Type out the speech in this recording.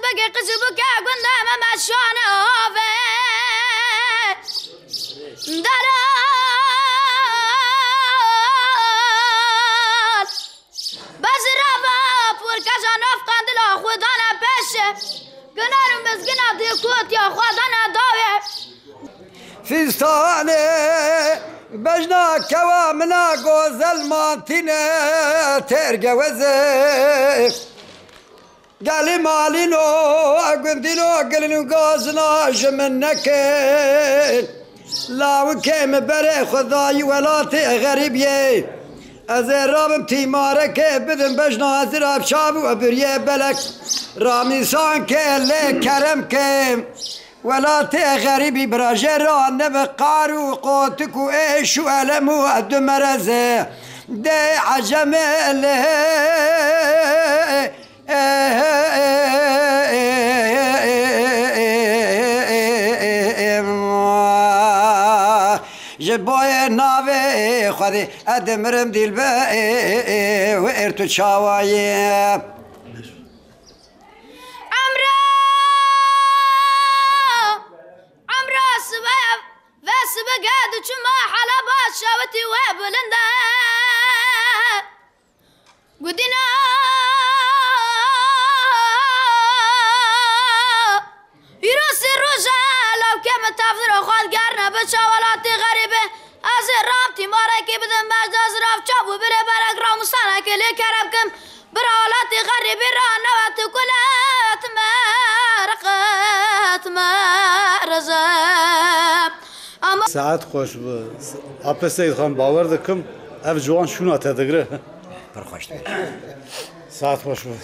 بگی قصبو که گندم مشانه آوه دران بز روا پور کشان افقاندلا خودانا پیشه گنارم بزگنا دی کوت یا خودانا داوه فستانه بجنا كوا منا غوزل مانتينه ترجوزه قالي مالينو اقندينو قالينو غوزنا جمنك لا وكيم بري خذاي ولاتي غريبيه ازرام تيمارك بدن بجنا ازراب شاب وبريه بلك رامي سان كله كرم كم ولاتي غريبي براجرا نبقارو قوتكو ايشو ألمو أدو مرزه دي عجمل جبوي ناوي خذي أدمرم ديل بقى وإرتو تشاواي بقاد وشما حلبات شاوتي وبلندا قدنا يروسي الرجال لو كم تفضل اخوات قارنا بشاولاتي غريبة ازر رامتي ماركي بدن مجد ازراف شابو بري برق راموسانا كلي كربكم برالاتي غريبة رانا واتكولات مارقات مارزاب ساعت خوش بود. آپ سید خان باور دکم. اف جوان شون آتدگره. پرخوشت. ساعت خوش بود.